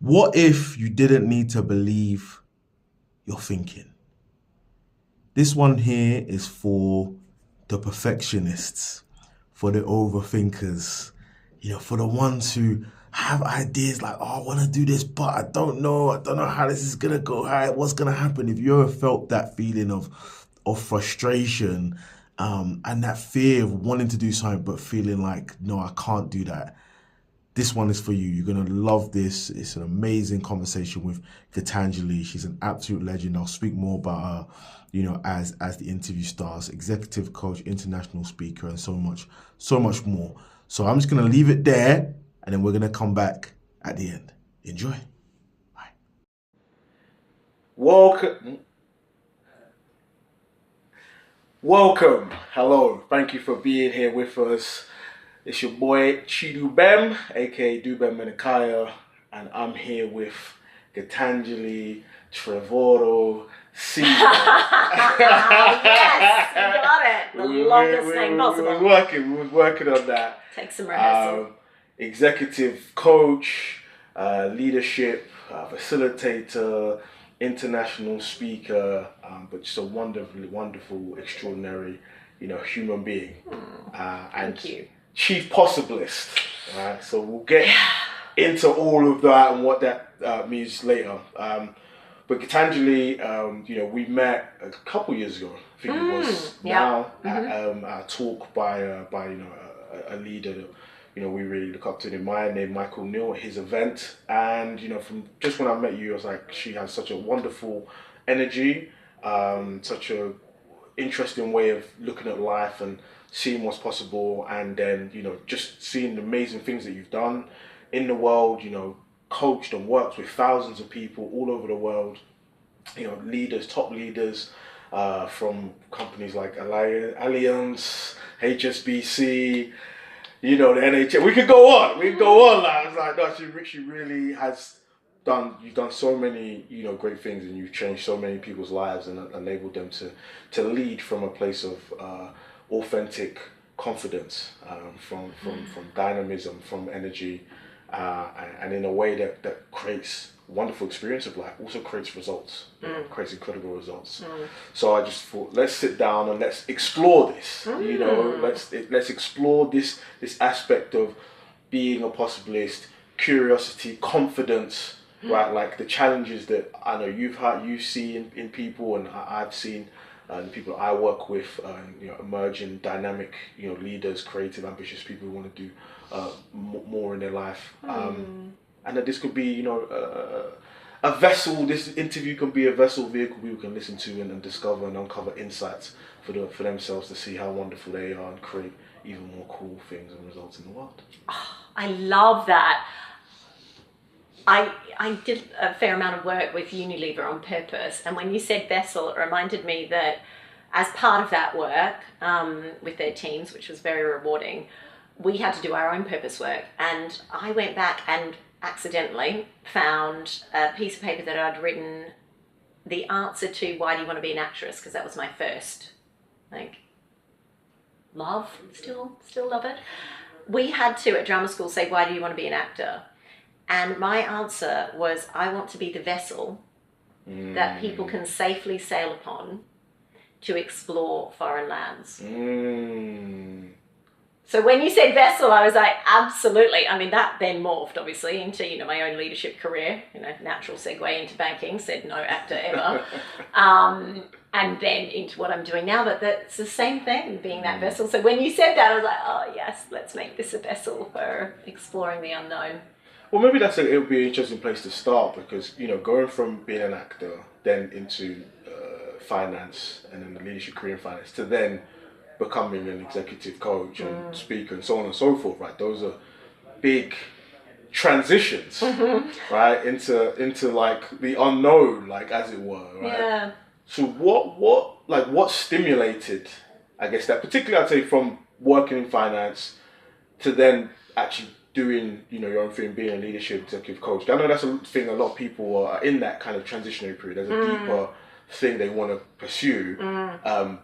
What if you didn't need to believe your thinking? This one here is for the perfectionists, for the overthinkers, for the ones who have ideas like, oh, I want to do this, but I don't know how this is gonna go, what's gonna happen. If you ever felt that feeling of frustration, and that fear of wanting to do something but feeling like, no, I can't do that, this one is for you. You're going to love this. It's an amazing conversation with Gitanjali. She's an absolute legend. I'll speak more about her, as the interview starts. Executive coach, international speaker, and so much more. So I'm just going to leave it there, and then we're going to come back at the end. Enjoy. Bye. Welcome. Hello. Thank you for being here with us. It's your boy Dubem, aka Dubem Menakaya, and I'm here with Gitanjali Trevorrow-Seymour. Yes, you got it. The longest name possible. We was working on that. Take some rehearsal. Executive coach, leadership, facilitator, international speaker, but just a wonderful, extraordinary, human being. Thank you. Chief Possiblist, right? So we'll get into all of that and what that means later. But Gitanjali, we met a couple years ago. I think it was now at a talk by a leader that we really look up to in mine named Michael Neal at his event. And from just when I met you, I was like, she has such a wonderful energy, such a interesting way of looking at life and seeing what's possible, and then just seeing the amazing things that you've done in the world, coached and worked with thousands of people all over the world, top leaders from companies like Allianz, HSBC, the NHS. We could go on. Like, I was like, no, she really has done. You've done so many, great things, and you've changed so many people's lives and enabled them to lead from a place of authentic confidence, from dynamism, from energy, and in a way that creates wonderful experience of life, also creates results, creates incredible results. So I just thought, let's sit down and let's explore this. Let's explore this aspect of being a possibilist, curiosity, confidence, right? Like the challenges that I know you see in people, and I've seen. The people I work with, emerging, dynamic, leaders, creative, ambitious people who want to do more in their life, and that this could be, a vessel. This interview can be a vessel, vehicle people can listen to and discover and uncover insights for themselves to see how wonderful they are and create even more cool things and results in the world. Oh, I love that. I did a fair amount of work with Unilever on purpose, and when you said vessel, it reminded me that as part of that work with their teams, which was very rewarding, we had to do our own purpose work. And I went back and accidentally found a piece of paper that I'd written the answer to why do you want to be an actress, because that was my first love. Still love it. We had to at drama school say, why do you want to be an actor? And my answer was, I want to be the vessel that people can safely sail upon to explore foreign lands. So when you said vessel, I was like, absolutely. I mean, that then morphed, obviously, into, my own leadership career, natural segue into banking, said no actor ever. And then into what I'm doing now, but that's the same thing, being that vessel. So when you said that, I was like, oh yes, let's make this a vessel for exploring the unknown. Well, maybe it would be an interesting place to start, because, going from being an actor, then into finance, and then the leadership career in finance, to then becoming an executive coach and speaker and so on and so forth, right? Those are big transitions, right? Into like the unknown, like, as it were, right? Yeah. So what stimulated, I guess, that, particularly I'd say from working in finance to then actually doing, your own thing, being a leadership executive coach. I know that's a thing a lot of people are in that kind of transitionary period. There's a deeper thing they want to pursue,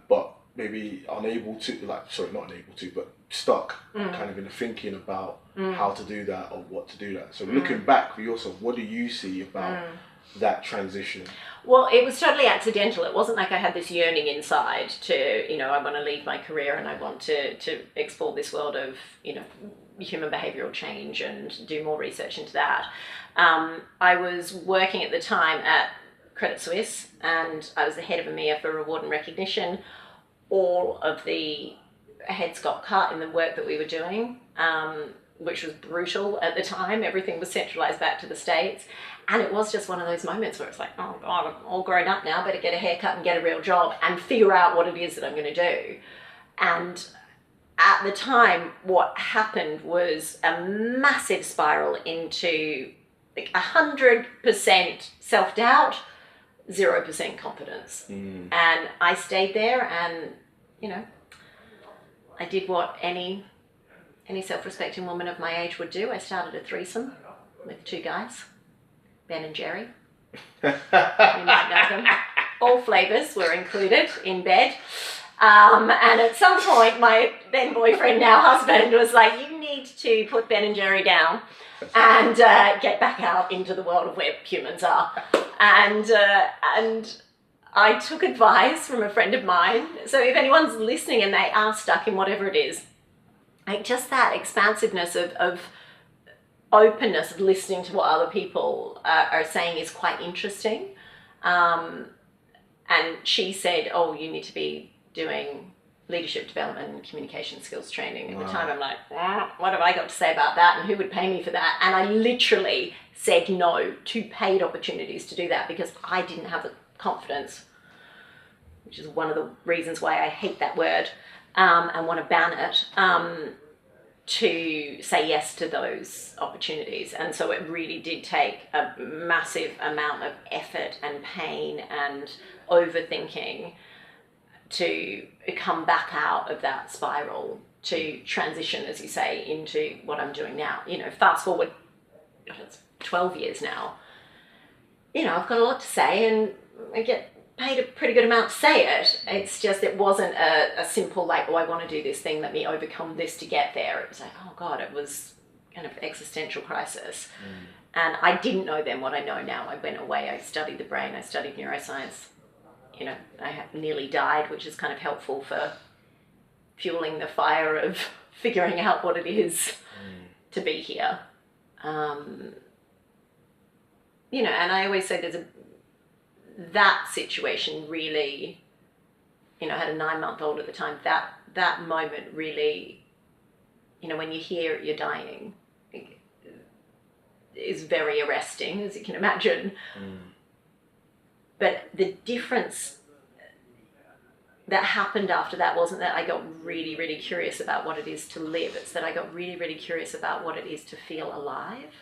but maybe unable to, like, sorry, not unable to, but stuck kind of in the thinking about how to do that or what to do that. So looking back for yourself, what do you see about that transition? Well, it was totally accidental. It wasn't like I had this yearning inside to, I want to leave my career and I want to explore this world of, human behavioural change and do more research into that. I was working at the time at Credit Suisse, and I was the head of EMEA for reward and recognition. All of the heads got cut in the work that we were doing, which was brutal at the time. Everything was centralised back to the States. And it was just one of those moments where it's like, oh God, I'm all grown up now, better get a haircut and get a real job and figure out what it is that I'm going to do. And at the time, what happened was a massive spiral into like 100% self-doubt, 0% confidence. And I stayed there and, I did what any self-respecting woman of my age would do. I started a threesome with 2 guys, Ben and Jerry. You might know them. All flavours were included in bed. And at some point, my then boyfriend, now husband, was like, you need to put Ben and Jerry down and get back out into the world of where humans are. And I took advice from a friend of mine. So if anyone's listening and they are stuck in whatever it is, like just that expansiveness of openness of listening to what other people are saying is quite interesting. And she said, oh, you need to be doing leadership development and communication skills training. At the time, I'm like, what have I got to say about that? And who would pay me for that? And I literally said no to paid opportunities to do that because I didn't have the confidence, which is one of the reasons why I hate that word and want to ban it, to say yes to those opportunities. And so it really did take a massive amount of effort and pain and overthinking to come back out of that spiral, to transition, as you say, into what I'm doing now. Fast forward, it's 12 years now. I've got a lot to say and I get paid a pretty good amount to say it. It's just, it wasn't a simple like, oh, I want to do this thing, let me overcome this to get there. It was like, oh God, it was kind of existential crisis. And I didn't know then what I know now. I went away, I studied the brain, I studied neuroscience. I nearly died, which is kind of helpful for fueling the fire of figuring out what it is to be here. And I always say that situation really, I had a 9-month-old at the time, that moment really, when you hear you're dying, is very arresting, as you can imagine. But the difference that happened after that wasn't that I got really, really curious about what it is to live. It's that I got really, really curious about what it is to feel alive.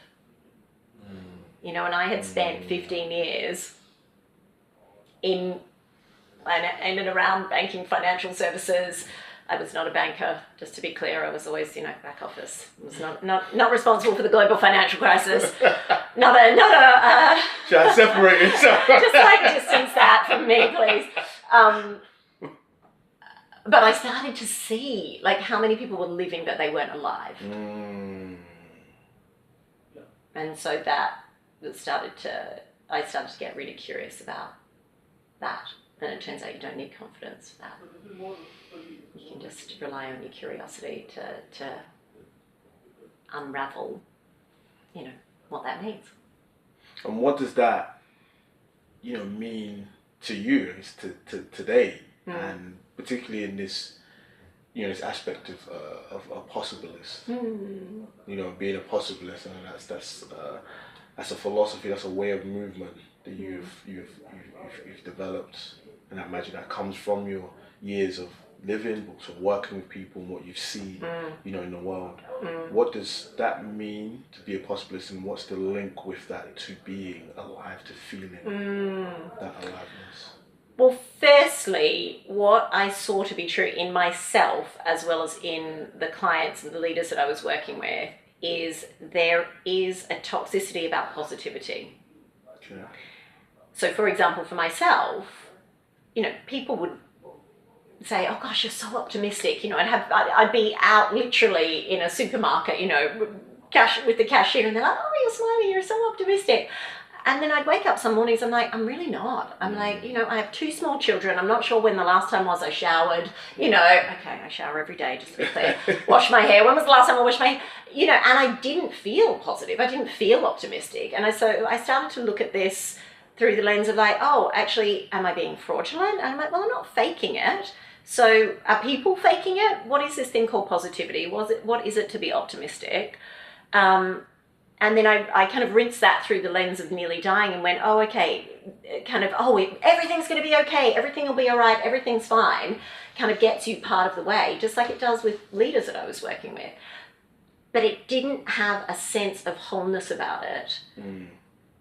And I had spent 15 years in and around banking, financial services. I was not a banker, just to be clear. I was always, back office. I was not responsible for the global financial crisis. Not a. Should I separate yourself? Just like distance that from me, please. But I started to see like how many people were living but they weren't alive. And so I started to get really curious about that. And it turns out you don't need confidence for that. You can just rely on your curiosity to unravel, what that means. And what does that, mean to you to today, and particularly in this, this aspect of a possibilist. Being a possibilist, and that's a philosophy, that's a way of movement that you've developed, and I imagine that comes from your years of living, but also working with people and what you've seen, in the world. What does that mean to be a possibilist, and what's the link with that to being alive, to feeling that aliveness? Well, firstly, what I saw to be true in myself as well as in the clients and the leaders that I was working with is there is a toxicity about positivity. Okay. So, for example, for myself, people would say, oh gosh, you're so optimistic. You know, I'd be out literally in a supermarket, you know, with the cashier, and they're like, oh, you're smiling, you're so optimistic. And then I'd wake up some mornings, I'm like, I'm really not. I'm like, you know, I have 2 small children. I'm not sure when the last time was I showered. You know, okay, I shower every day, just to be clear. Wash my hair. When was the last time I washed my hair? You know, and I didn't feel positive. I didn't feel optimistic. And so I started to look at this through the lens of like, oh, actually, am I being fraudulent? And I'm like, well, I'm not faking it. So are people faking it? What is this thing called positivity? What is it to be optimistic? And then I kind of rinsed that through the lens of nearly dying and went, oh, okay, kind of, everything's going to be okay. Everything will be all right. Everything's fine. Kind of gets you part of the way, just like it does with leaders that I was working with. But it didn't have a sense of wholeness about it.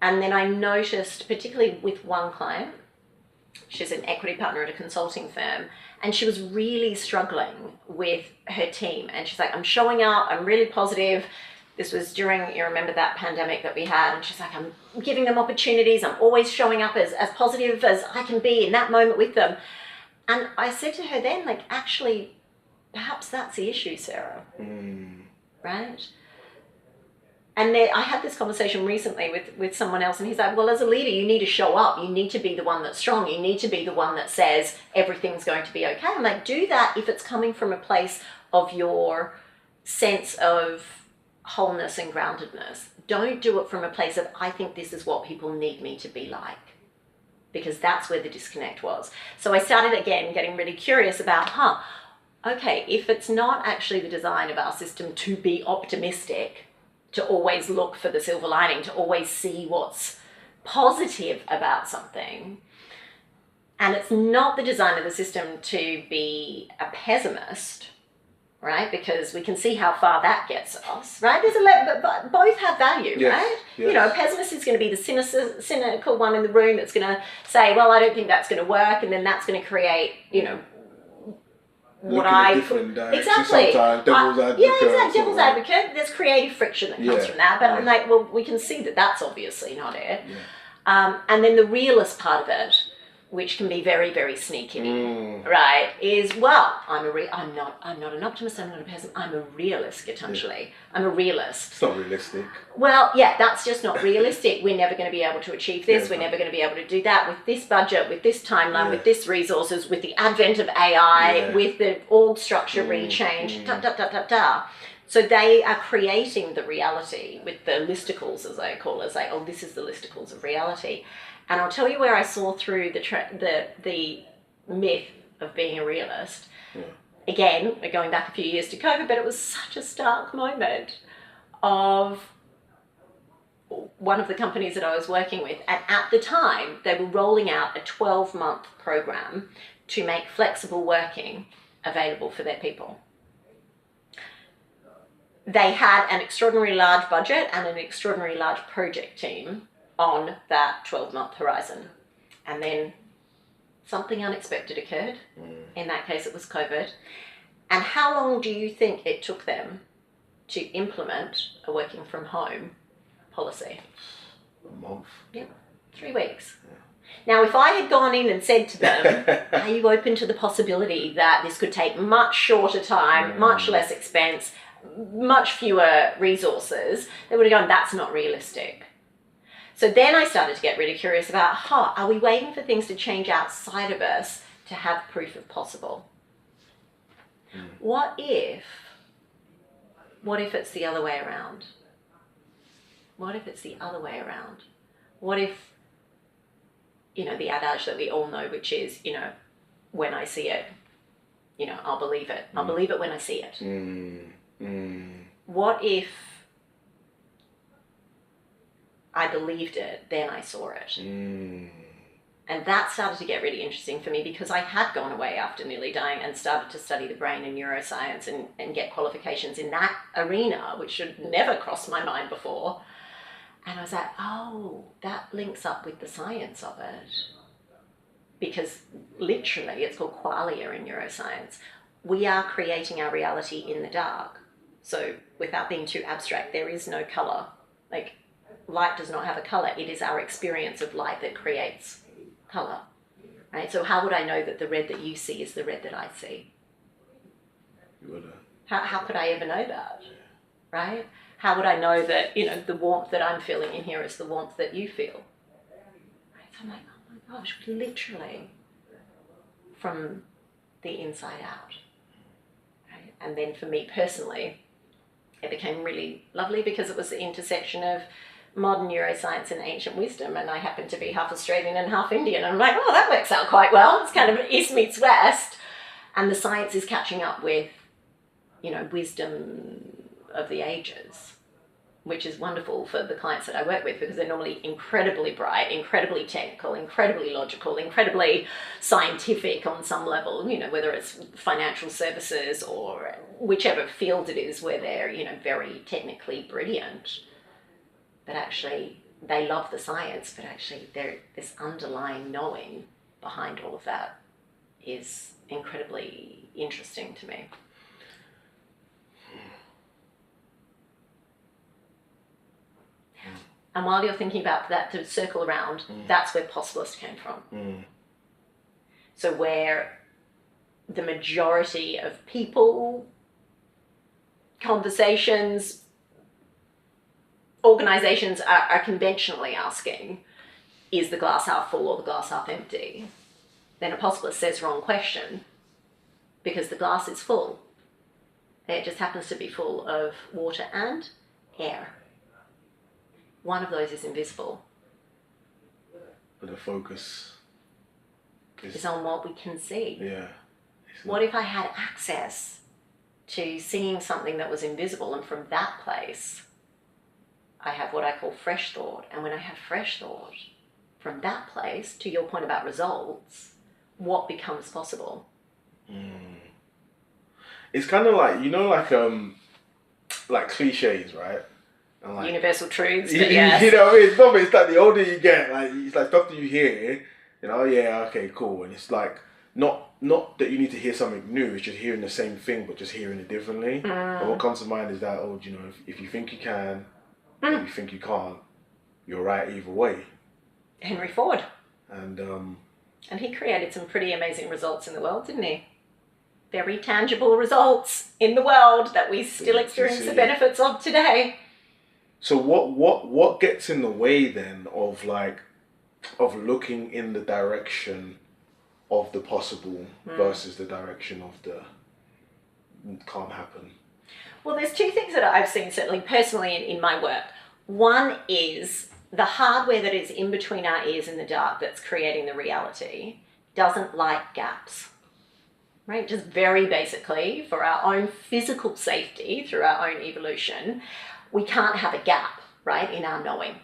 And then I noticed, particularly with one client, she's an equity partner at a consulting firm, and she was really struggling with her team. And she's like, I'm showing up, I'm really positive. This was during, you remember that pandemic that we had, and she's like, I'm giving them opportunities. I'm always showing up as positive as I can be in that moment with them. And I said to her then, like, actually, perhaps that's the issue, Sarah. Right? And then I had this conversation recently with someone else, and he's like, well, as a leader, you need to show up. You need to be the one that's strong. You need to be the one that says everything's going to be okay. I'm like, do that if it's coming from a place of your sense of wholeness and groundedness. Don't do it from a place of, I think this is what people need me to be like, because that's where the disconnect was. So I started again getting really curious about, okay, if it's not actually the design of our system to be optimistic, to always look for the silver lining, to always see what's positive about something, and it's not the design of the system to be a pessimist, right? Because we can see how far that gets us, right? But both have value, right? Yes. You know, a pessimist is going to be the cynical one in the room that's going to say, well, I don't think that's going to work, and then that's going to create, you know, exactly. Devil's advocate. Devil's advocate. There's creative friction that comes from that, but I'm like, well, we can see that that's obviously not it. And then the realist part of it, which can be very, very sneaky, right, is, well, I'm not an optimist, I'm not a pessimist, I'm a realist, Gitanjali. I'm a realist. It's not realistic. Well, yeah, that's just not realistic. We're never going to be able to achieve this. We're never going to be able to do that with this budget, with this timeline, with this resources, with the advent of AI, with the org structure rechange, So they are creating the reality with the listicles, as they call it. It's like, oh, this is the listicles of reality. And I'll tell you where I saw through the myth of being a realist. Again, we're going back a few years to COVID, but it was such a stark moment of one of the companies that I was working with. And at the time, they were rolling out a 12-month program to make flexible working available for their people. They had an extraordinarily large budget and an extraordinarily large project team on that 12-month horizon. And then something unexpected occurred. In that case, it was COVID. And how long do you think it took them to implement a working from home policy? A month. Yep, 3 weeks. Now, if I had gone in and said to them, are you open to the possibility that this could take much shorter time, much less expense, much fewer resources, they would have gone, that's not realistic. So then I started to get really curious about, are we waiting for things to change outside of us to have proof of possible? What if it's the other way around? What if it's the other way around? What if, you know, the adage that we all know, which is, you know, when I see it, you know, I'll believe it. I'll believe it when I see it. What if I believed it, then I saw it? And that started to get really interesting for me, because I had gone away after nearly dying and started to study the brain and neuroscience and get qualifications in that arena, which had never crossed my mind before. And I was like, oh, that links up with the science of it. Because literally, it's called qualia in neuroscience. We are creating our reality in the dark. So without being too abstract, there is no color. Like, light does not have a color. It is our experience of light that creates color, right? So how would I know that the red that you see is the red that I see? You wouldn't. How could I ever know that, right? How would I know that, the warmth that I'm feeling in here is the warmth that you feel? Right? So I'm like, oh my gosh, literally from the inside out. Right? And then for me personally, it became really lovely because it was the intersection of modern neuroscience and ancient wisdom, and I happen to be half Australian and half Indian. And I'm like, oh, that works out quite well. It's kind of East meets West. And the science is catching up with, wisdom of the ages, which is wonderful for the clients that I work with because they're normally incredibly bright, incredibly technical, incredibly logical, incredibly scientific on some level, whether it's financial services or whichever field it is where they're, very technically brilliant. But actually, they love the science, but actually this underlying knowing behind all of that is incredibly interesting to me. And while you're thinking about that, to circle around, that's where Possiblist came from. So where the majority of people, conversations, organizations are conventionally asking, is the glass half full or the glass half empty? Then a Possiblist says wrong question because the glass is full. It just happens to be full of water and air. One of those is invisible. But the focus is on what we can see. Yeah. What if I had access to seeing something that was invisible, and from that place, I have what I call fresh thought. And when I have fresh thought, from that place, to your point about results, what becomes possible? It's kind of like cliches, right? And like universal truths, but yes. It's like the older you get, it's like stuff that you hear, yeah, okay, cool. And it's like, not that you need to hear something new, it's just hearing the same thing, but just hearing it differently. And what comes to mind is that, if you think you can, or you think you can't, you're right either way. Henry Ford. And he created some pretty amazing results in the world, didn't he? Very tangible results in the world that we still experience the benefits of today. So what gets in the way then of looking in the direction of the possible versus the direction of the can't happen? Well, there's two things that I've seen certainly personally in my work. One is the hardware that is in between our ears in the dark that's creating the reality doesn't like gaps. Right? Just very basically, for our own physical safety through our own evolution, we can't have a gap, right, in our knowing,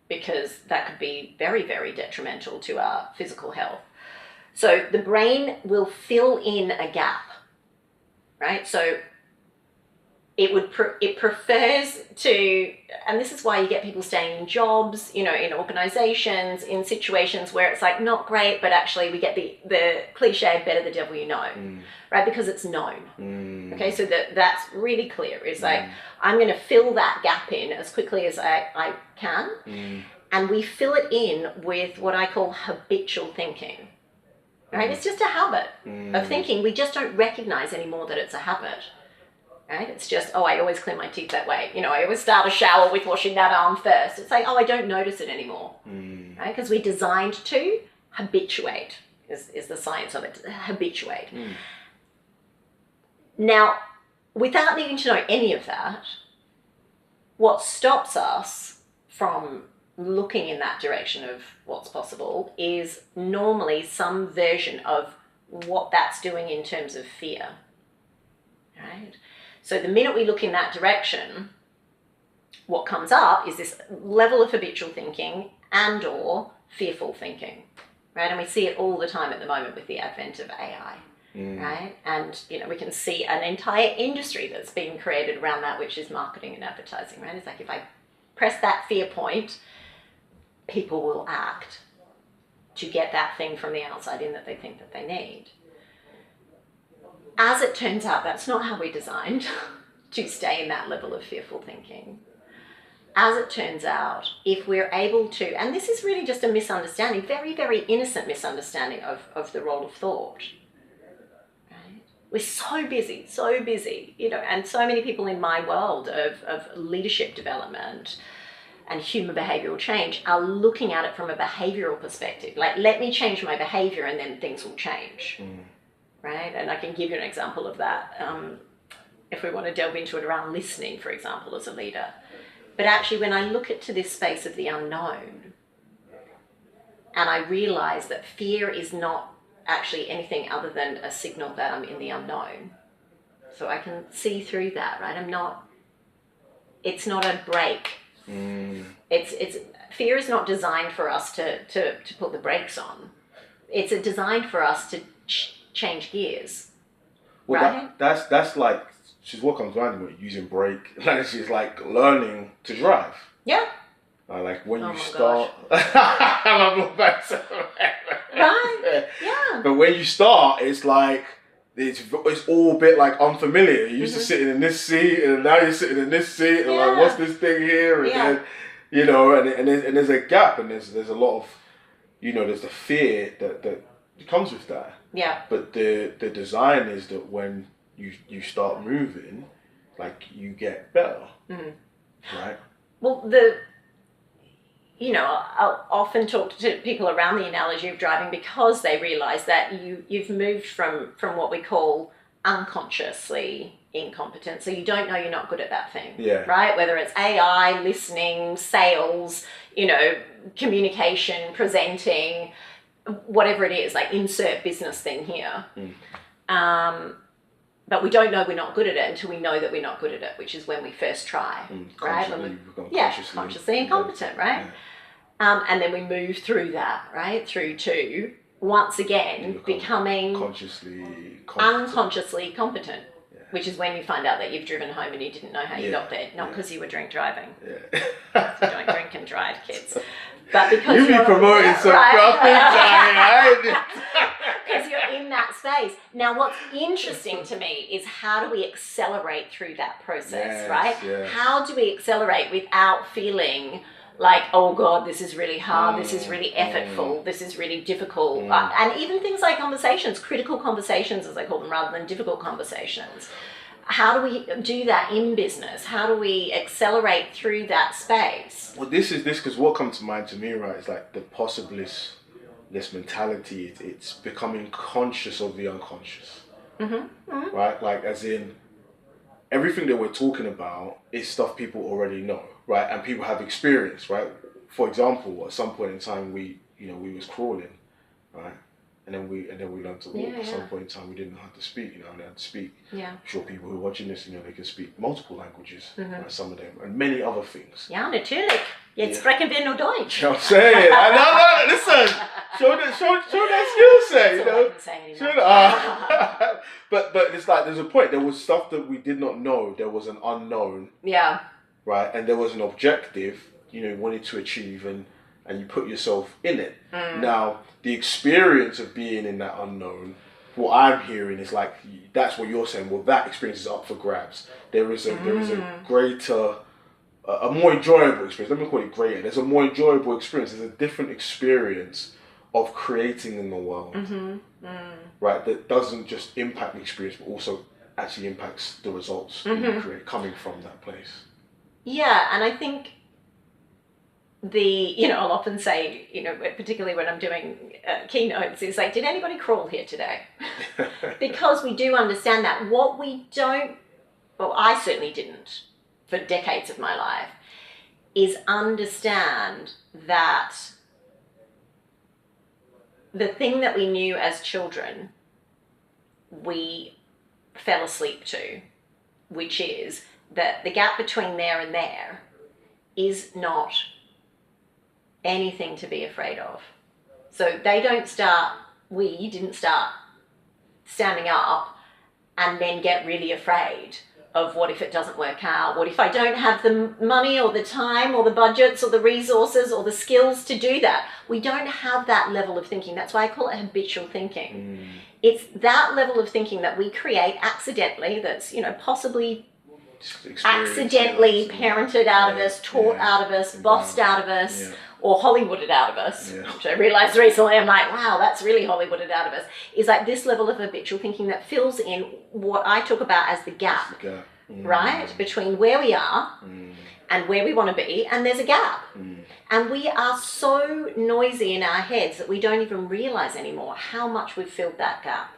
because that could be very, very detrimental to our physical health. So the brain will fill in a gap, right? So it prefers to, and this is why you get people staying in jobs, in organizations, in situations where it's like not great, but actually we get the cliche, better the devil you know, right? Because it's known. Okay, so that's really clear. It's like, I'm going to fill that gap in as quickly as I can. And we fill it in with what I call habitual thinking, right? It's just a habit of thinking. We just don't recognize anymore that it's a habit. Right? It's just, I always clean my teeth that way. I always start a shower with washing that arm first. It's like, I don't notice it anymore. Right? Because we're designed to habituate, is the science of it, habituate. Now, without needing to know any of that, what stops us from looking in that direction of what's possible is normally some version of what that's doing in terms of fear. Right? So the minute we look in that direction, what comes up is this level of habitual thinking and or fearful thinking, right? And we see it all the time at the moment with the advent of AI, right? And, we can see an entire industry that's being created around that, which is marketing and advertising, right? It's like, if I press that fear point, people will act to get that thing from the outside in that they think that they need. As it turns out, that's not how we're designed to stay in that level of fearful thinking. as it turns out, if we're able to, and this is really just a misunderstanding, very, very innocent misunderstanding of the role of thought. Right? We're so busy, you know, and so many people in my world of leadership development and human behavioral change are looking at it from a behavioral perspective. Like, let me change my behavior and then things will change. Right? And I can give you an example of that if we want to delve into it around listening, for example, as a leader. But actually, when I look into this space of the unknown, and I realize that fear is not actually anything other than a signal that I'm in the unknown. So I can see through that, right? It's not a break. It's fear is not designed for us to put the brakes on. It's designed for us to change gears. Well, right? That's like, she's what comes to mind with using brake. Like, she's like learning to drive. Yeah. Like when you start. Right. Yeah. But when you start, it's like it's all a bit like unfamiliar. You used to sitting in this seat, and now you're sitting in this seat, and like, what's this thing here? And then, you know, and there's a gap, and there's a lot of, you know, there's the fear that comes with that. Yeah. But the design is that when you start moving, like, you get better. Right? Well, you know, I'll often talk to people around the analogy of driving because they realise that you've moved from what we call unconsciously incompetent. So you don't know you're not good at that thing. Yeah. Right? Whether it's AI, listening, sales, you know, communication, presenting, whatever it is, like insert business thing here. But we don't know we're not good at it until we know that we're not good at it, which is when we first try, right? When we become consciously incompetent, right? Yeah. And then we move through that, right? Through to, once again, becoming unconsciously competent, which is when you find out that you've driven home and you didn't know how you got there, not because you were drink driving. Yeah. So don't drink and drive, kids. But because you be promoting some right? Because you're in that space. Now, what's interesting to me is how do we accelerate through that process, right? Yes. How do we accelerate without feeling like, oh God, this is really hard, this is really effortful, this is really difficult. And even things like conversations, critical conversations as I call them, rather than difficult conversations. How do we do that in business? How do we accelerate through that space? Well, this because what comes to mind to me, right, is like the possibilist mentality. It's becoming conscious of the unconscious, right? Like, as in, everything that we're talking about is stuff people already know, right? And people have experience, right? For example, at some point in time, we was crawling, right? And then we learned to walk. At some point in time, we didn't know how to speak. You know, and they had to speak. Yeah. I'm sure people who are watching this, you know, they can speak multiple languages. Right, some of them, and many other things. Ja, natürlich. Jetzt sprechen wir nur Deutsch. You know what I'm saying? No, listen. Show that skill set. You know. But it's like there's a point. There was stuff that we did not know. There was an unknown. Yeah. Right, and there was an objective. You know, you wanted to achieve, and you put yourself in it. Now, the experience of being in that unknown, what I'm hearing is like, that's what you're saying. Well, that experience is up for grabs. There is a greater, a more enjoyable experience. Let me call it greater. There's a more enjoyable experience. There's a different experience of creating in the world, right? That doesn't just impact the experience, but also actually impacts the results that you create coming from that place. Yeah, and I think I'll often say, you know, particularly when I'm doing keynotes, is like, did anybody crawl here today? Because we do understand that. What we don't, well, I certainly didn't for decades of my life, is understand that the thing that we knew as children, we fell asleep to, which is that the gap between there and there is not anything to be afraid of. So we didn't start standing up and then get really afraid of what if it doesn't work out? What if I don't have the money or the time or the budgets or the resources or the skills to do that? We don't have that level of thinking. That's why I call it habitual thinking. It's that level of thinking that we create accidentally that's, you know, possibly accidentally parented out of us, taught out of us, bossed out of us, or Hollywooded out of us, which I realized recently. I'm like, wow, that's really Hollywooded out of us. Is like this level of habitual thinking that fills in what I talk about as the gap, right? Between where we are and where we want to be, and there's a gap. And we are so noisy in our heads that we don't even realize anymore how much we've filled that gap.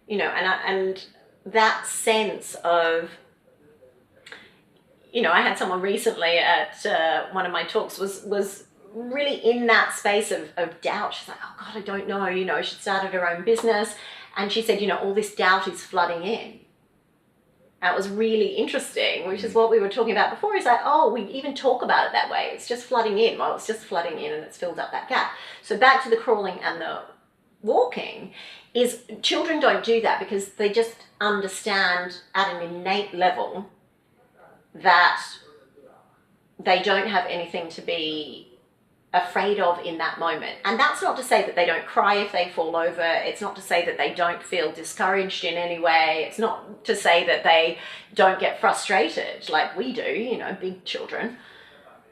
You know, and that sense of, you know, I had someone recently at one of my talks was really in that space of doubt. She's like, oh God, I don't know. You know, she started her own business, and she said, you know, all this doubt is flooding in. That was really interesting, which is what we were talking about before. Is like, oh, we even talk about it that way. It's just flooding in. Well, it's just flooding in, and it's filled up that gap. So back to the crawling and the walking, is children don't do that because they just understand at an innate level that they don't have anything to be afraid of in that moment. And that's not to say that they don't cry if they fall over. It's not to say that they don't feel discouraged in any way. It's not to say that they don't get frustrated like we do, you know, big children.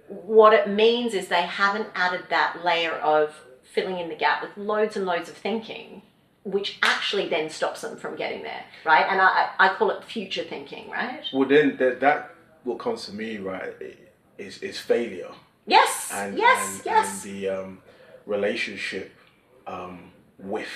What it means is they haven't added that layer of filling in the gap with loads and loads of thinking, which actually then stops them from getting there, right? And I call it future thinking, right? Well, then that what comes to me, right, is failure. Yes, and the relationship with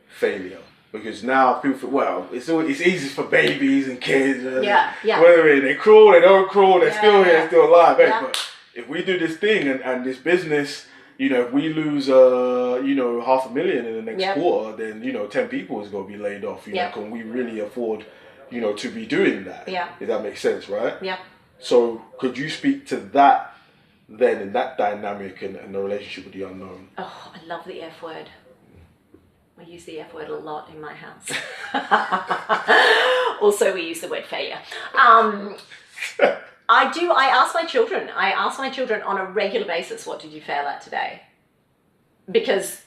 failure. Because now people feel, well, it's easy for babies and kids. Whether they crawl, they don't crawl, they're still here, they're still alive. Yeah. But if we do this thing and this business, you know, if we lose, you know, $500,000 in the next quarter, then, you know, 10 people is going to be laid off. You know, can we really afford, you know, to be doing that? Yeah. If that makes sense, right? Yeah. So could you speak to that then, in that dynamic and the relationship with the unknown? Oh, I love the F word. We use the F word a lot in my house. Also, we use the word failure. I ask my children on a regular basis, what did you fail at today? Because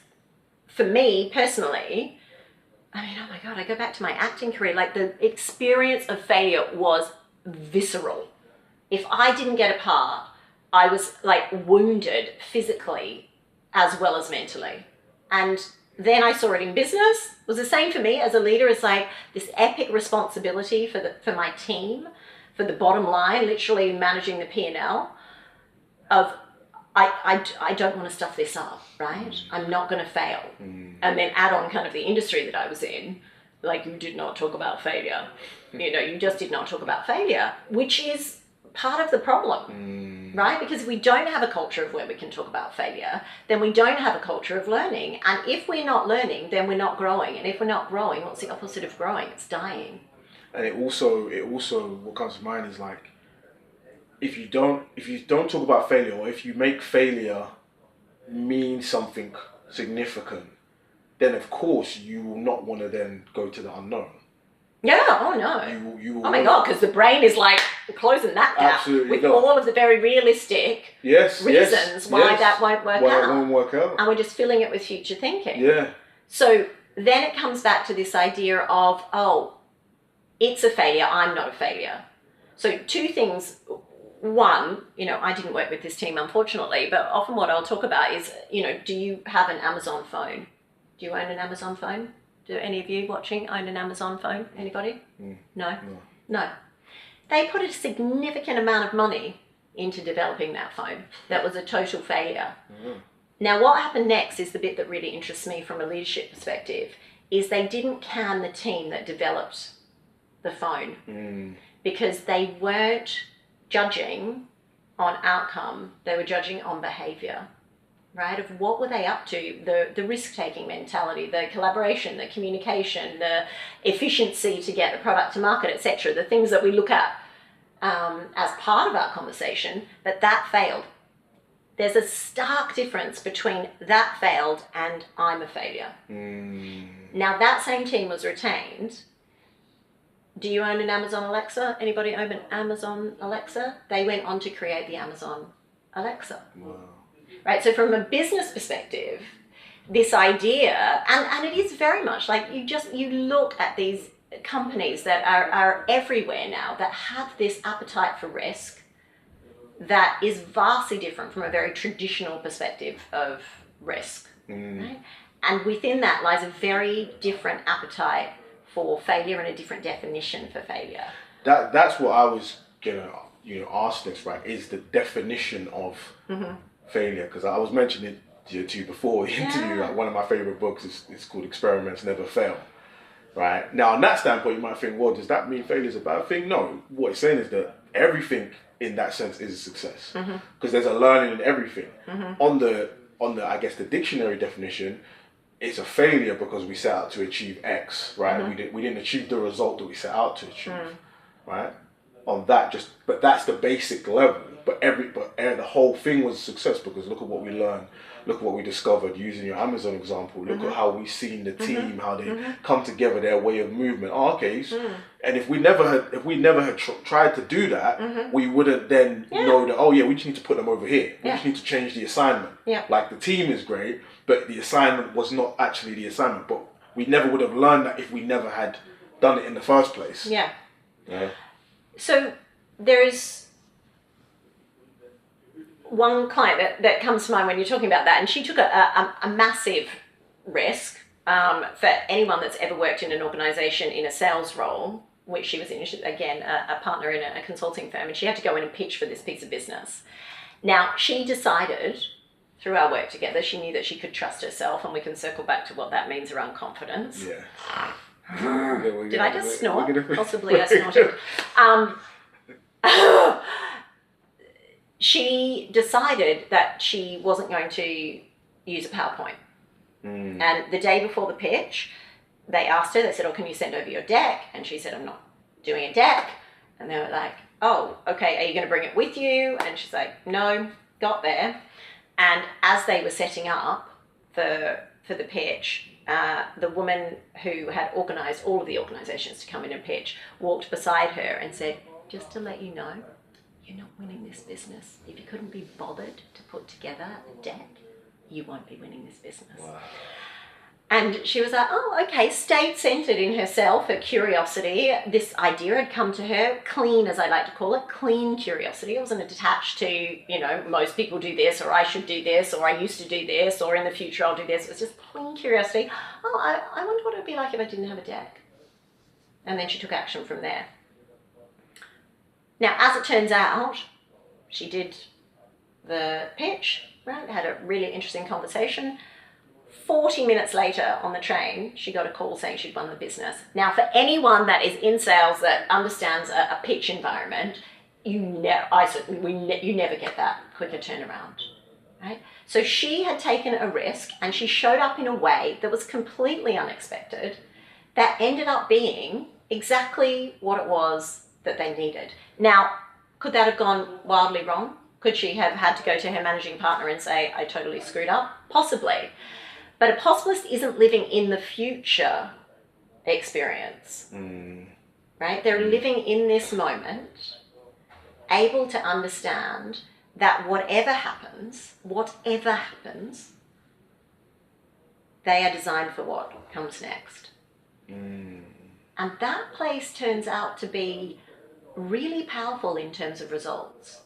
for me personally, I mean, oh my God, I go back to my acting career, like the experience of failure was visceral. If I didn't get a part, I was like wounded physically as well as mentally. And then I saw it in business. It was the same for me as a leader. It's like this epic responsibility for my team, for the bottom line, literally managing the P&L of I don't want to stuff this up, right? I'm not going to fail. And then add on kind of the industry that I was in, like you did not talk about failure. You know, you just did not talk about failure, which is part of the problem, right? Because if we don't have a culture of where we can talk about failure, then we don't have a culture of learning. And if we're not learning, then we're not growing. And if we're not growing, what's the opposite of growing? It's dying. And it also what comes to mind is like, if you don't talk about failure, or if you make failure mean something significant, then of course you will not want to then go to the unknown. Yeah, oh no. You oh my God, because the brain is like closing that gap with all of the very realistic reasons why that won't work out. Why it won't work out. And we're just filling it with future thinking. Yeah. So then it comes back to this idea of, oh, it's a failure, I'm not a failure. So two things. One, you know, I didn't work with this team, unfortunately, but often what I'll talk about is, you know, do you have an Amazon phone? Do you own an Amazon phone? Do any of you watching own an Amazon phone? Anybody? No. They put a significant amount of money into developing that phone. That was a total failure. Now, what happened next is the bit that really interests me from a leadership perspective, is they didn't can the team that developed the phone because they weren't judging on outcome, they were judging on behavior. Right, of what were they up to, the risk-taking mentality, the collaboration, the communication, the efficiency to get the product to market, etc. The things that we look at as part of our conversation, that failed. There's a stark difference between that failed and I'm a failure. Now that same team was retained. Do you own an Amazon Alexa? Anybody own an Amazon Alexa? They went on to create the Amazon Alexa. Wow. Right, so from a business perspective, this idea, and it is very much like you look at these companies that are everywhere now that have this appetite for risk that is vastly different from a very traditional perspective of risk. Right? And within that lies a very different appetite for failure and a different definition for failure. That's what I was gonna ask this, right? Is the definition of failure, because I was mentioning it to you before the interview. Like, one of my favorite books is called Experiments Never Fail. Right? Now, on that standpoint, you might think, well, does that mean failure is a bad thing? No. What it's saying is that everything in that sense is a success, because there's a learning in everything. On the I guess the dictionary definition, it's a failure because we set out to achieve X, right? We didn't achieve the result that we set out to achieve, right? On that, but that's the basic level. But the whole thing was a success, because look at what we learned, look at what we discovered. Using your Amazon example, look at how we've seen the team, how they come together, their way of movement. And if we never had tried to do that, we wouldn't then know that. Oh yeah, we just need to put them over here. We just need to change the assignment. Like, the team is great, but the assignment was not actually the assignment. But we never would have learned that if we never had done it in the first place. Yeah. Yeah. So there is one client that comes to mind when you're talking about that, and she took a massive risk. For anyone that's ever worked in an organisation in a sales role, which she was in, again, a partner in a consulting firm, and she had to go in and pitch for this piece of business. Now, she decided, through our work together, she knew that she could trust herself, and we can circle back to what that means around confidence. Yeah. Did I just snort? Possibly I snorted. She decided that she wasn't going to use a PowerPoint. And the day before the pitch, they asked her, they said, oh, can you send over your deck? And she said, I'm not doing a deck. And they were like, oh, okay, are you going to bring it with you? And she's like, no, got there. And as they were setting up for the pitch, the woman who had organised all of the organisations to come in and pitch walked beside her and said, just to let you know, you're not winning this business. If you couldn't be bothered to put together a deck, you won't be winning this business. Wow. And she was like, oh, okay, state-centered in herself, her curiosity. This idea had come to her, clean, as I like to call it, clean curiosity. It wasn't attached to, most people do this, or I should do this, or I used to do this, or in the future I'll do this. It was just plain curiosity. Oh, I wonder what it would be like if I didn't have a deck. And then she took action from there. Now, as it turns out, she did the pitch, right? Had a really interesting conversation. 40 minutes later on the train, she got a call saying she'd won the business. Now, for anyone that is in sales that understands a pitch environment, you never get that quicker turnaround, right? So she had taken a risk, and she showed up in a way that was completely unexpected, that ended up being exactly what it was that they needed. Now, could that have gone wildly wrong? Could she have had to go to her managing partner and say, I totally screwed up? Possibly. But a possibilist isn't living in the future experience, right? They're living in this moment, able to understand that whatever happens, they are designed for what comes next. And that place turns out to be really powerful in terms of results,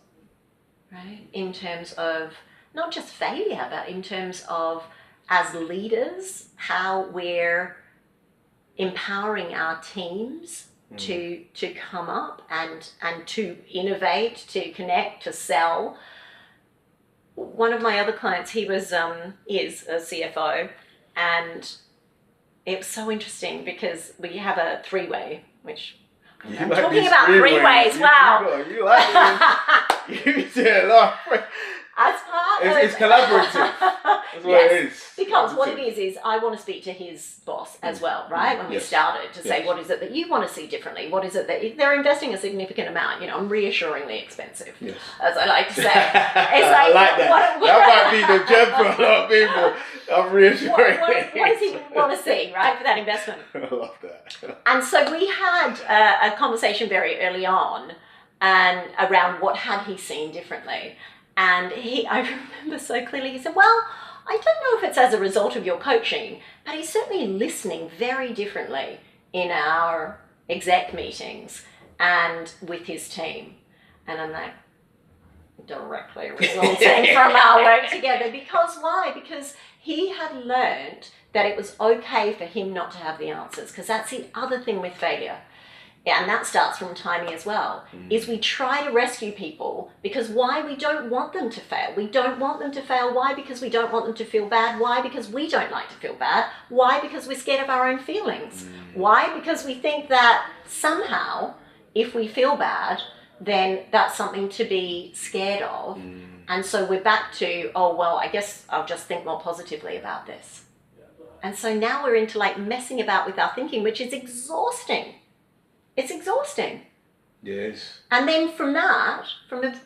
right? In terms of not just failure, but in terms of, as leaders, how we're empowering our teams to come up and to innovate, to connect, to sell. One of my other clients, he was is a CFO, and it was so interesting because we have a three-way, which I'm like talking about three ways. Wow. You like it. You did a lot. As part it's collaborative. That's what it is. Because what it is I want to speak to his boss as well, right? When we started to say, what is it that you want to see differently? What is it that they're investing a significant amount? I'm reassuringly expensive, as I like to say. It's I like that. That might be the gem for a lot of people. I'm reassuring. What does he want to see, right, for that investment? I love that. And so we had a conversation very early on, and around what had he seen differently. And I remember so clearly, he said, well, I don't know if it's as a result of your coaching, but he's certainly listening very differently in our exec meetings and with his team. And I'm like, directly resulting from our work together. Because why? Because he had learned that it was okay for him not to have the answers, because that's the other thing with failure. Yeah, and that starts from Tiny as well, is we try to rescue people because why? We don't want them to fail. We don't want them to fail. Why? Because we don't want them to feel bad. Why? Because we don't like to feel bad. Why? Because we're scared of our own feelings. Why? Because we think that somehow if we feel bad, then that's something to be scared of. And so we're back to, oh, well, I guess I'll just think more positively about this. And so now we're into like messing about with our thinking, which is exhausting. It's exhausting. Yes. And then from that,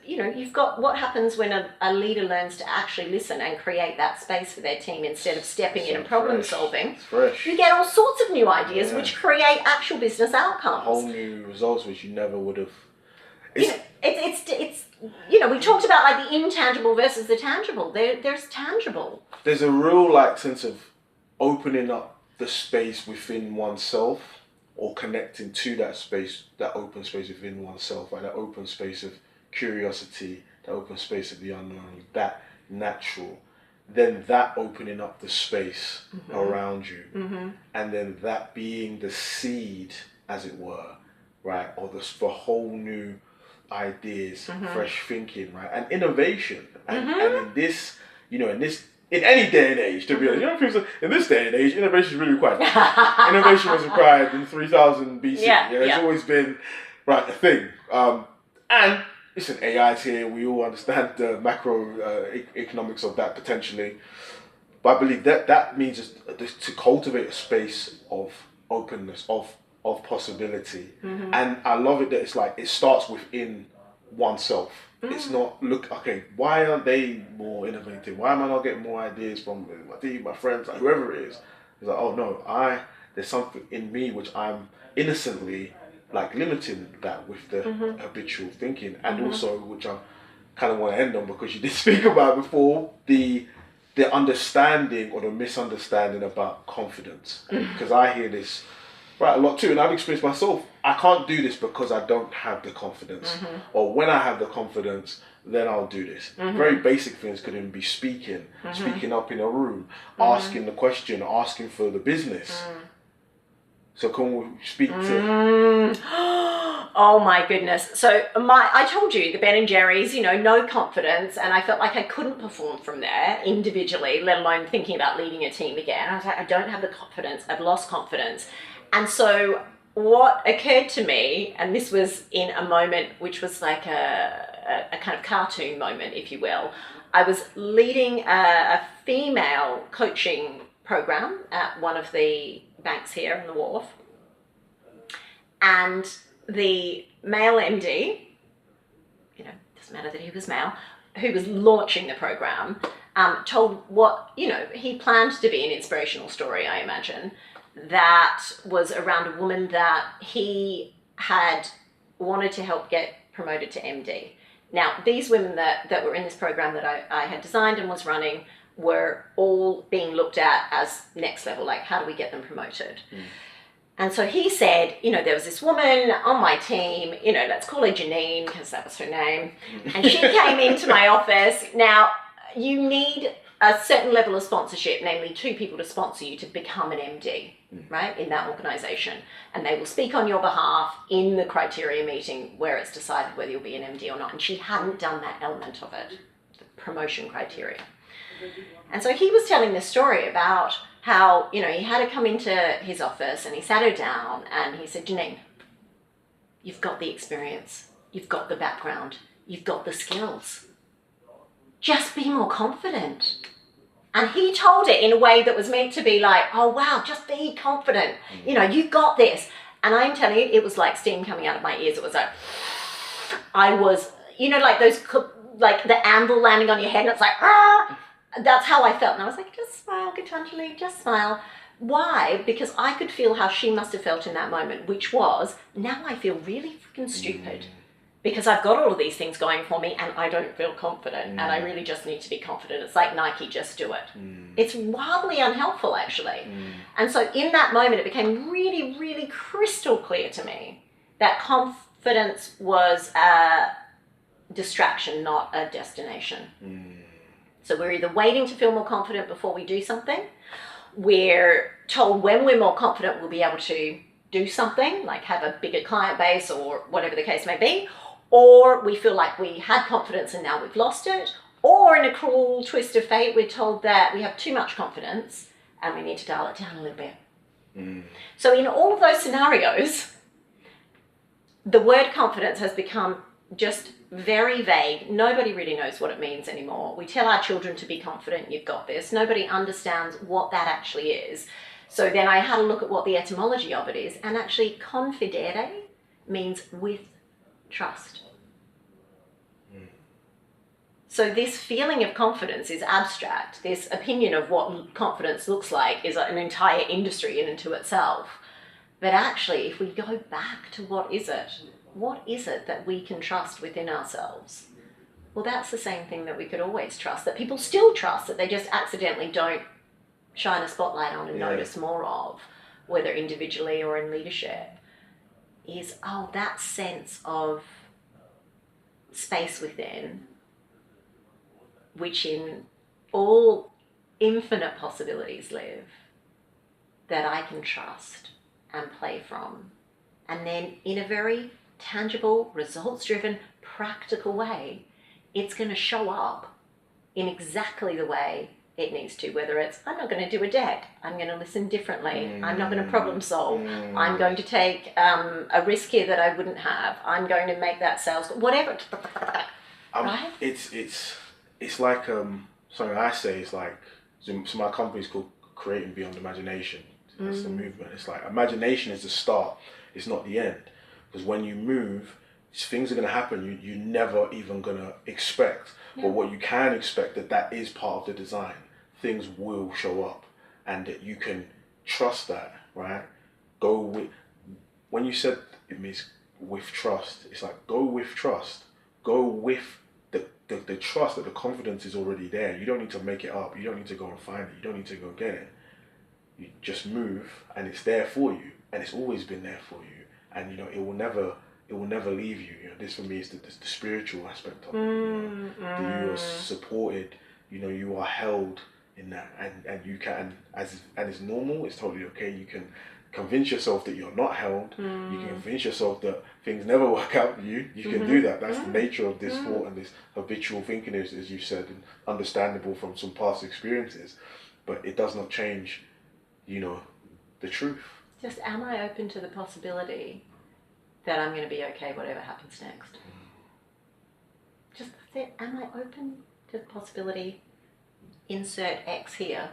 you've got what happens when a leader learns to actually listen and create that space for their team instead of stepping in and problem solving. It's fresh. You get all sorts of new ideas which create actual business outcomes. Whole new results which you never would have. It's we talked about like the intangible versus the tangible. There's tangible. There's a real like sense of opening up the space within oneself, or connecting to that space, that open space within oneself, and that open space of curiosity, that open space of the unknown, that natural. Then that opening up the space around you, and then that being the seed, as it were, right, or for whole new ideas, fresh thinking, right, and innovation, and in this, in any day and age, to be honest, people say, in this day and age, innovation is really required. Innovation was required in 3000 BC. It's always been a thing. And listen, AI's here. We all understand the macro economics of that potentially, but I believe that means just to cultivate a space of openness, of possibility, and I love it that it's like it starts within oneself. It's not, why aren't they more innovative? Why am I not getting more ideas from my team, my friends, like whoever it is? It's like, oh no, there's something in me which I'm innocently like limiting that with the habitual thinking, and also which I kind of want to end on because you did speak about before the understanding or the misunderstanding about confidence, because I hear this a lot too, and I've experienced myself. I can't do this because I don't have the confidence, or when I have the confidence, then I'll do this. Very basic things could even be speaking up in a room, asking the question, asking for the business. So can we speak to? Oh my goodness! So I told you the Ben and Jerry's, no confidence, and I felt like I couldn't perform from there individually, let alone thinking about leading a team again. I was like, I don't have the confidence. I've lost confidence. And so what occurred to me, and this was in a moment which was like a kind of cartoon moment, if you will, I was leading a female coaching program at one of the banks here on the wharf. And the male MD, doesn't matter that he was male, who was launching the program, told what, he planned to be an inspirational story, I imagine, that was around a woman that he had wanted to help get promoted to MD. Now, these women that were in this program that I had designed and was running were all being looked at as next level, like how do we get them promoted? And so he said, there was this woman on my team, let's call her Janine because that was her name. And she came into my office. Now, you need a certain level of sponsorship, namely 2 people to sponsor you to become an MD, right, in that organization. And they will speak on your behalf in the criteria meeting where it's decided whether you'll be an MD or not. And she hadn't done that element of it, the promotion criteria. And so he was telling this story about how, he had to come into his office and he sat her down and he said, Janine, you've got the experience, you've got the background, you've got the skills. Just be more confident. And he told it in a way that was meant to be like, oh wow, just be confident. You've got this. And I'm telling you, it was like steam coming out of my ears. It was like, I was, like those, like the anvil landing on your head and it's like, ah! That's how I felt. And I was like, just smile, Gitanjali, just smile. Why? Because I could feel how she must have felt in that moment, which was, now I feel really freaking stupid. because I've got all of these things going for me and I don't feel confident and I really just need to be confident. It's like Nike, just do it. It's wildly unhelpful, actually. And so in that moment, it became really, really crystal clear to me that confidence was a distraction, not a destination. So we're either waiting to feel more confident before we do something. We're told when we're more confident, we'll be able to do something, like have a bigger client base or whatever the case may be. Or we feel like we had confidence and now we've lost it. Or in a cruel twist of fate, we're told that we have too much confidence and we need to dial it down a little bit. So in all of those scenarios, the word confidence has become just very vague. Nobody really knows what it means anymore. We tell our children to be confident, you've got this. Nobody understands what that actually is. So then I had a look at what the etymology of it is, and actually confidere means with trust. So this feeling of confidence is abstract. This opinion of what confidence looks like is an entire industry in and to itself. But actually, if we go back to what is it that we can trust within ourselves? Well, that's the same thing that we could always trust, that people still trust, that they just accidentally don't shine a spotlight on and notice more of, whether individually or in leadership, is, that sense of space within, which in all infinite possibilities live, that I can trust and play from. And then in a very tangible, results-driven, practical way, it's going to show up in exactly the way it needs to, whether it's, I'm not going to do a deck, I'm going to listen differently, I'm not going to problem solve, I'm going to take a risk here that I wouldn't have, I'm going to make that sales, whatever. Right? It's like, something I say is like, so my company's called Creating Beyond Imagination. That's the movement. It's like, imagination is the start, it's not the end. Because when you move, things are going to happen you're never even going to expect. But what you can expect, that is part of the design. Things will show up and that you can trust that, right? Go with, when you said it means with trust, it's like go with trust. Go with the trust that the confidence is already there. You don't need to make it up. You don't need to go and find it. You don't need to go get it. You just move and it's there for you. And it's always been there for you. And it will never leave you. This for me is the spiritual aspect of it. That you are supported, you are held in that, and you can, and it's normal, it's totally okay. You can convince yourself that you're not held. You can convince yourself that things never work out for you. You can do that. That's the nature of this thought and this habitual thinking, as you said, and understandable from some past experiences. But it does not change, the truth. Just, am I open to the possibility that I'm going to be okay whatever happens next? Just that's it. Am I open to the possibility? Insert X here.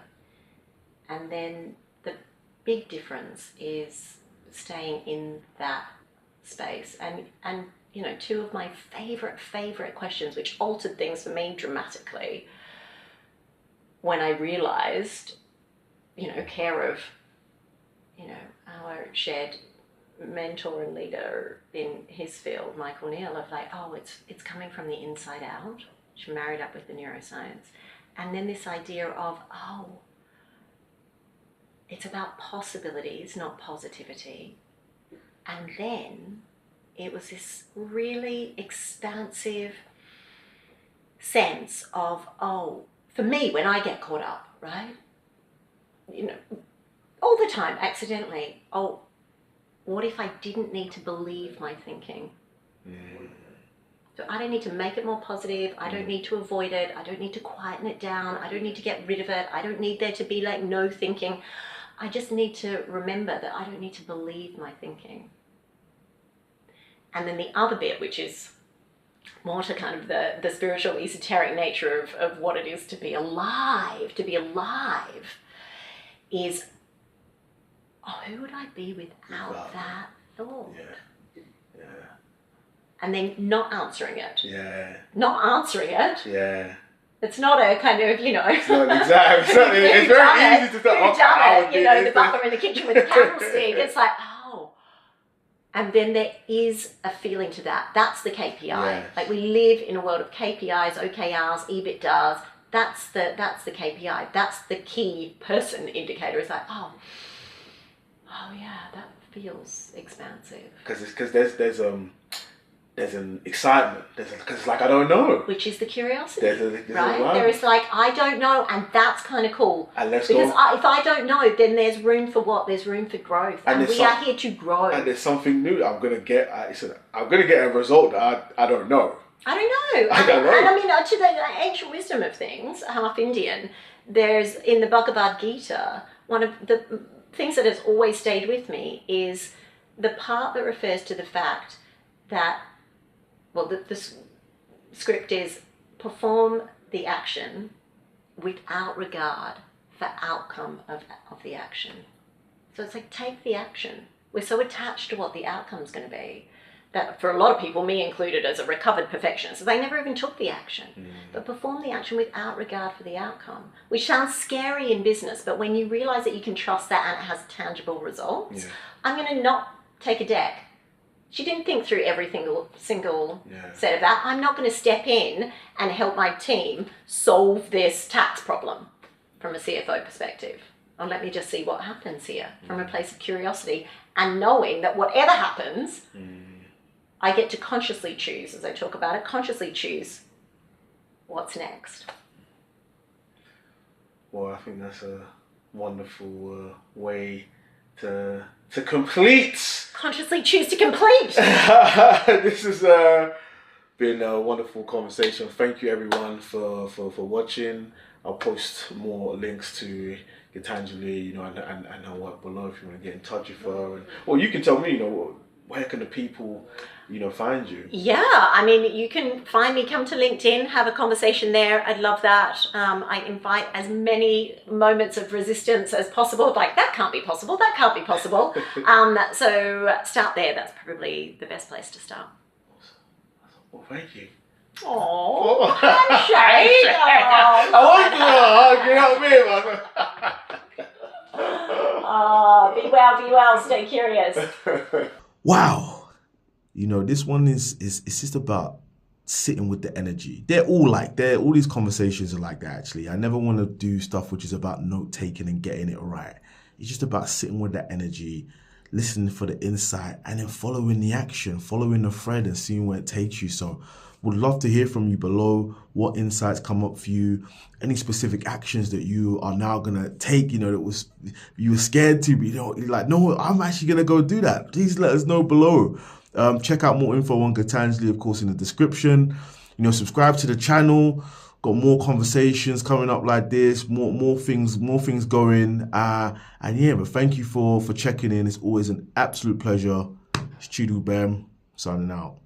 And then the big difference is staying in that space. And two of my favorite questions, which altered things for me dramatically, when I realized, care of, our shared mentor and leader in his field, Michael Neal, of like, it's coming from the inside out, which married up with the neuroscience. And then this idea of, it's about possibilities, not positivity. And then it was this really expansive sense of, for me, when I get caught up, right? All the time, accidentally, what if I didn't need to believe my thinking? So I don't need to make it more positive. I don't need to avoid it. I don't need to quieten it down. I don't need to get rid of it. I don't need there to be like no thinking. I just need to remember that I don't need to believe my thinking. And then the other bit, which is more to kind of the spiritual esoteric nature of what it is to be alive, is, who would I be without that thought? Yeah. And then not answering it. Yeah. Not answering it. Yeah. It's not a kind of, It's not exactly. It's very easy to start. The butler in the kitchen with the candlestick. It's like, And then there is a feeling to that. That's the KPI. Yes. Like we live in a world of KPIs, OKRs, EBITDAs. That's the KPI. That's the key person indicator. It's like, oh yeah, that feels expansive. Because there's an excitement. Because it's like, I don't know. Which is the curiosity, there's right? There is like, I don't know, and that's kind of cool. And let's because go. if I don't know, then there's room for what? There's room for growth, and we are here to grow. And there's something new. I'm gonna get a result that I don't know. I don't know. And I mean, to the ancient wisdom of things, half Indian, there's in the Bhagavad Gita, one of the things that has always stayed with me is the part that refers to the fact that, well, the script is perform the action without regard for outcome of the action. So it's like, take the action. We're so attached to what the outcome's going to be that for a lot of people, me included as a recovered perfectionist, they never even took the action. But perform the action without regard for the outcome, which sounds scary in business, but when you realize that you can trust that and it has tangible results, I'm going to not take a deck. She didn't think through every single set of that. I'm not going to step in and help my team solve this tax problem from a CFO perspective. And let me just see what happens here from a place of curiosity and knowing that whatever happens, I get to consciously choose, as I talk about it, consciously choose what's next. Well, I think that's a wonderful way to complete. Consciously choose to complete. This has been a wonderful conversation. Thank you everyone for watching. I'll post more links to Gitanjali, and her work below if you want to get in touch with her. Or you can tell me, where can the people, find you? Yeah, I mean, you can find me, come to LinkedIn, have a conversation there. I'd love that. I invite as many moments of resistance as possible. Like, that can't be possible. That can't be possible. So start there. That's probably the best place to start. Well, thank you. Oh, handshake. I want to hug, you know what I mean? Be well, stay curious. Wow. This one is just about sitting with the energy. All these conversations are like that, actually. I never want to do stuff which is about note-taking and getting it right. It's just about sitting with that energy, listening for the insight, and then following the action, following the thread and seeing where it takes you. So would love to hear from you below, what insights come up for you, any specific actions that you are now going to take, that you were scared to, but you're like, no, I'm actually going to go do that. Please let us know below. Check out more info on Gitanjali, of course, in the description. Subscribe to the channel. Got more conversations coming up like this, more things going. But thank you for checking in. It's always an absolute pleasure. It's Dubem signing out.